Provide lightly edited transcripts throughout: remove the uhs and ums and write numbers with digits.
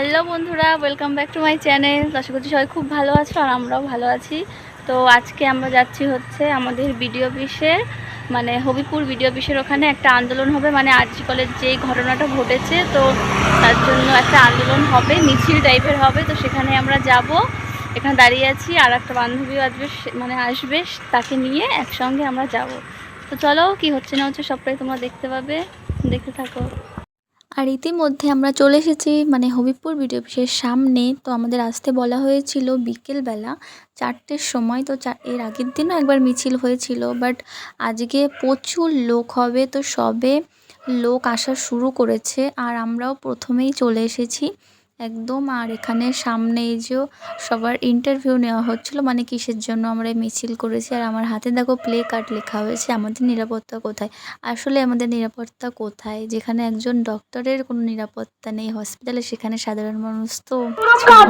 Hello বন্ধুরা, welcome back to my channel. আশা করছি সবাই খুব ভালো আছো আর আমরাও ভালো আছি। তো আজকে আমরা যাচ্ছি হচ্ছে আমাদের বিডিও অফিসের হবিপুর বিডিও অফিসের ওখানে একটা আন্দোলন হবে, আরজি কলেজ যেই ঘটনাটা ঘটেছে, তো তার জন্য একটা আন্দোলন হবে, মিছিল টাইপের হবে। তো সেখানে আমরা যাব, এখানে দাঁড়িয়ে আছি, আর একটা বান্ধবীও আসবে, আসবে, তাকে নিয়ে একসঙ্গে আমরা যাব। তো চলো, কি হচ্ছে না হচ্ছে সবটাই তোমরা দেখতে পাবে, দেখতে থাকো। আর ইতিমধ্যে আমরা চলে এসেছি হবিপুর বিডিও অফিসের সামনে। তো আমাদের আসতে বলা হয়েছিল বিকেলবেলা 4টের সময়। তো এর আগের দিনও একবার মিছিল হয়েছিল, বাট আজকে প্রচুর লোক হবে। তো সবে লোক আসা শুরু করেছে আর আমরাও প্রথমেই চলে এসেছি একদম। আর এখানে সামনে এই যে সবার ইন্টারভিউ নেওয়া হচ্ছিল, কিসের জন্য আমরা মিছিল করেছি। আর আমার হাতে দেখো প্লে কার্ড লেখা হয়েছে, আমাদের নিরাপত্তা কোথায়। আসলে আমাদের নিরাপত্তা কোথায়? যেখানে একজন ডক্টরের কোনো নিরাপত্তা নেই হসপিটালে, সেখানে সাধারণ মানুষ তো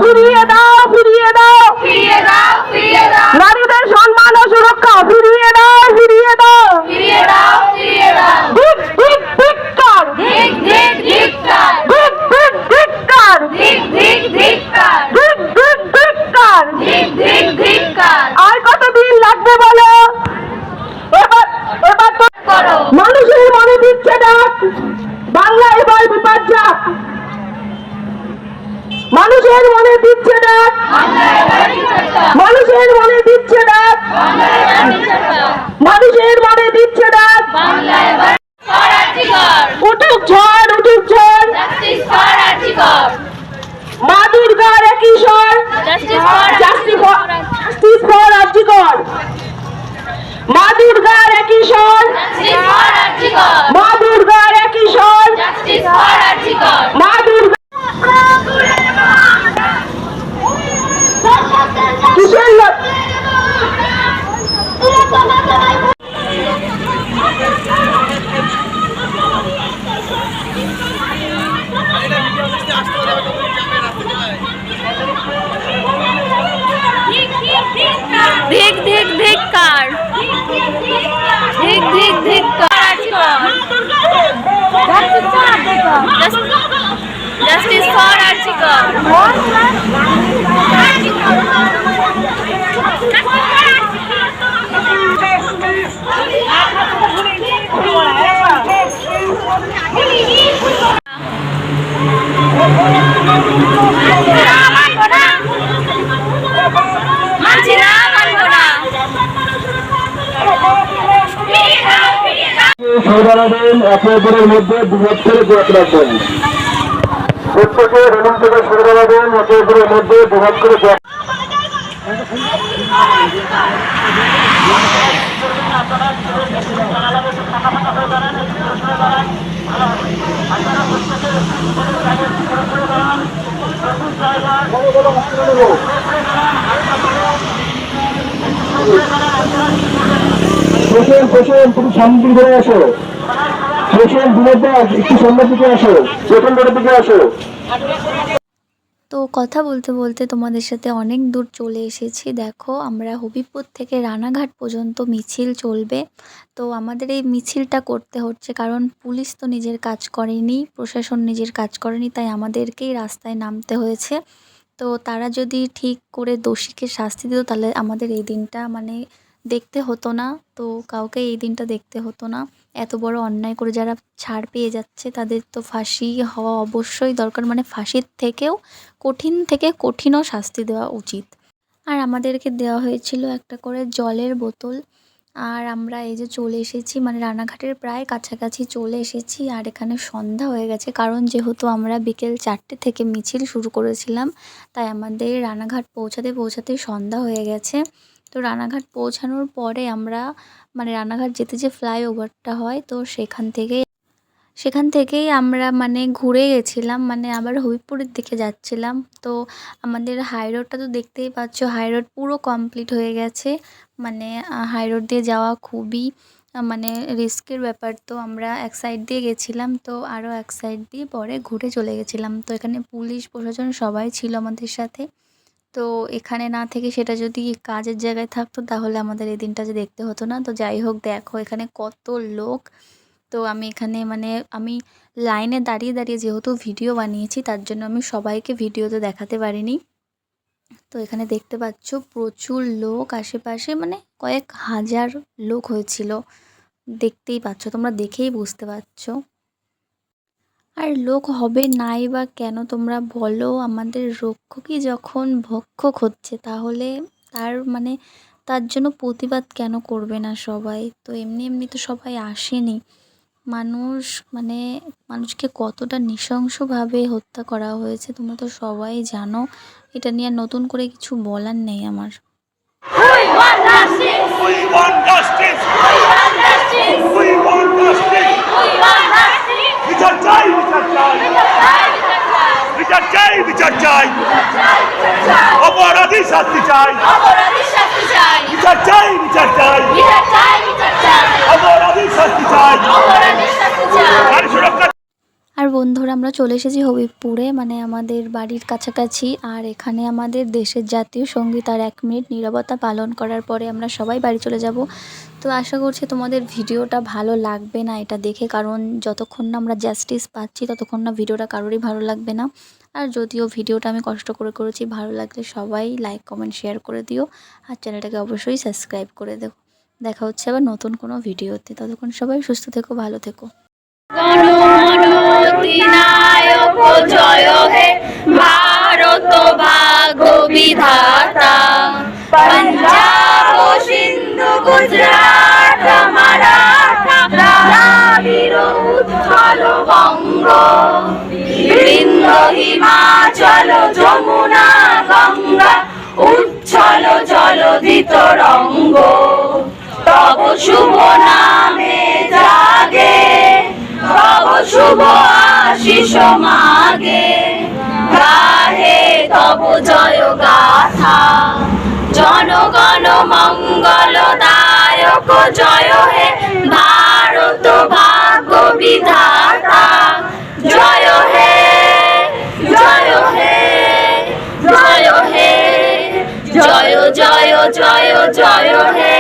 ফিরিয়ে দাও, ফিরিয়ে দাও, ফিরিয়ে দাও, ফিরিয়ে দাও, নারীদের সম্মান ও সুরক্ষা ফিরিয়ে দাও, ফিরিয়ে দাও, ফিরিয়ে দাও, ফিরিয়ে দাও। ঠিক ঠিক ধিক্কার, ঠিক ঠিক ধিক্কার, ঠিক ঠিক ধিক্কার, ঠিক ঠিক ধিক্কার, ঠিক ঠিক ধিক্কার, ঠিক ঠিক ধিক্কার। আর কতদিন লাগবে বলো? এবার এবার তো করো। মানুষের মনে দিচ্ছে ডাক, বাংলা এবার বিপর্যয়। মানুষের মনে দিচ্ছে ডাক, মানুষের মনে দিচ্ছে ডাক, মানুষের মনে দিচ্ছে ডাক। উঠুক ঝড়, উঠুক ঝড়, মা দুর্গার একই স্বর, জাস্টিস ফর আরজি কর। মা দুর্গার একই স্বর, মা দুর্গার একই স্বর, মা দুর্গা। কিসের লোক? ধিক ধিক ধিক্কার, ধিক ধিক ধিক্কার, জাস্টিস ফর আরজি কর। সংগ্রামীদের একে অপরের মধ্যে বিভেদ করে দূরত রাখবেন। প্রত্যেকে রেলিং থেকে সরে দাঁড়াবেন, একে অপরের মধ্যে বিভেদ করে দূরত। হোসেন হোসেন, তুমি সামনের দিকে আসো। হোসেন বিনোদ, একটু সামনের দিকে আসো, প্রথম দিকে আসো। তো কথা বলতে বলতে তোমাদের সাথে অনেক দূর চলে এসেছি। দেখো, আমরা হবিপুর থেকে রানাঘাট পর্যন্ত মিছিল চলবে। তো আমাদের এই মিছিলটা করতে হচ্ছে কারণ পুলিশ তো নিজের কাজ করেনি, প্রশাসন নিজের কাজ করেনি, তাই আমাদেরকেই রাস্তায় নামতে হয়েছে। তো তারা যদি ঠিক করে দোষীকে শাস্তি দিত, তাহলে আমাদের এই দিনটা দেখতে হতো না। তো কাউকে এই দিনটা দেখতে হতো না। এত বড় অন্যায় করে যারা ছাড় পেয়ে যাচ্ছে, তাদের তো ফাঁসি হওয়া অবশ্যই দরকার, ফাঁসির থেকেও কঠিন থেকে কঠিনও শাস্তি দেওয়া উচিত। আর আমাদেরকে দেওয়া হয়েছিল একটা করে জলের বোতল। আর আমরা এই যে চলে এসেছি, রানাঘাটের প্রায় কাছাকাছি চলে এসেছি। আর এখানে সন্ধ্যা হয়ে গেছে, কারণ যেহেতু আমরা বিকেল 4টে থেকে মিছিল শুরু করেছিলাম, তাই আমাদের রানাঘাট পৌঁছাতে পৌঁছাতে সন্ধ্যা হয়ে গেছে। তো রানাঘাট পৌঁছানোর পরে আমরা রানাঘাট যেতে যে ফ্লাইওভারটা হয়, তো সেখান থেকেই আমরা ঘুরে গেছিলাম, আবার হবিপুরের দিকে যাচ্ছিলাম। তো আমাদের হাই রোডটা তো দেখতেই পাচ্ছ, হাই রোড পুরো কমপ্লিট হয়ে গেছে। হাই রোড দিয়ে যাওয়া খুবই রিস্কের ব্যাপার। তো আমরা এক সাইড দিয়ে গেছিলাম, তো আরও এক সাইড দিয়ে পরে ঘুরে চলে গেছিলাম। তো এখানে পুলিশ প্রশাসন সবাই ছিল আমাদের সাথে। তো এখানে না থেকে সেটা যদি কাজের জায়গায় থাকতো, তাহলে আমাদের এই দিনটা যে দেখতে হতো না। তো যাই হোক, দেখো এখানে কত লোক, তো আমি এখানে মানে আমি লাইনে দাঁড়িয়ে দাঁড়িয়ে যেহেতু ভিডিও বানিয়েছি, তার জন্য আমি সবাইকে ভিডিওতে দেখাতে পারিনি। তো এখানে দেখতে পাচ্ছ প্রচুর লোক আশেপাশে, মানে কয়েক হাজার লোক হয়েছিল। দেখতেই পাচ্ছ, তোমরা দেখেই বুঝতে পারছো। আর লোক হবে নাই বা কেন তোমরা বলো, আমাদের রক্ষকই যখন ভক্ষক হচ্ছে, তাহলে তার জন্য প্রতিবাদ কেন করবে না সবাই? তো এমনি এমনি তো সবাই আসেনি। মানুষকে কতটা নৃশংসভাবে হত্যা করা হয়েছে তোমরা তো সবাই জানো। এটা নিয়ে আর নতুন করে কিছু বলার নেই আমার। We want justice! We want justice! We want justice! We want justice! We want justice! বিচার চাই, বিচার চাই! বিচার চাই, বিচার চাই! অপরাধী শাস্তি চাই! বিচার চাই, বিচার চাই! অপরাধী শাস্তি চাই! নারী সুরক্ষা। আর বন্ধুরা, আমরা চলে এসেছি হবিবপুরে, মানে আমাদের বাড়ির কাছাকাছি। আর এখানে আমাদের দেশের জাতীয় সঙ্গীত আর 1 মিনিট নীরবতা পালন করার পরে আমরা সবাই বাড়ি চলে যাব। তো আশা করছি তোমাদের ভিডিওটা ভালো লাগবে না এটা দেখে, কারণ যতক্ষণ না আমরা জাস্টিস পাচ্ছি ততক্ষণ না ভিডিওটা কারোরই ভালো লাগবে না। আর যদিও ভিডিওটা আমি কষ্ট করে করেছি, ভালো লাগলে সবাই লাইক কমেন্ট শেয়ার করে দিও, আর চ্যানেলটাকে অবশ্যই সাবস্ক্রাইব করে দেও। দেখা হচ্ছে আবার নতুন কোনো ভিডিওতে। ততক্ষণ সবাই সুস্থ থেকো, ভালো থেকো। গণমনোধিনায়ক জয় হে ভারত ভাগ্য বিধাতা, পঞ্জাব সিন্ধু গুজরাট মারাঠা দ্রাবিড় উৎকল বঙ্গ, বৃন্দ হিমাচল যমুনা গঙ্গা উচ্ছল জলধি তরঙ্গ, তব শুভ নামে জাগে, তব শুভ আশিস মাগে, গাহে তব জয় গাথা, জনগণ মঙ্গল দায়ক জয় হে ভারত ভাগ্য বিধাতা, জয় হে জয় হে জয় হে, জয় জয় জয় জয় হে।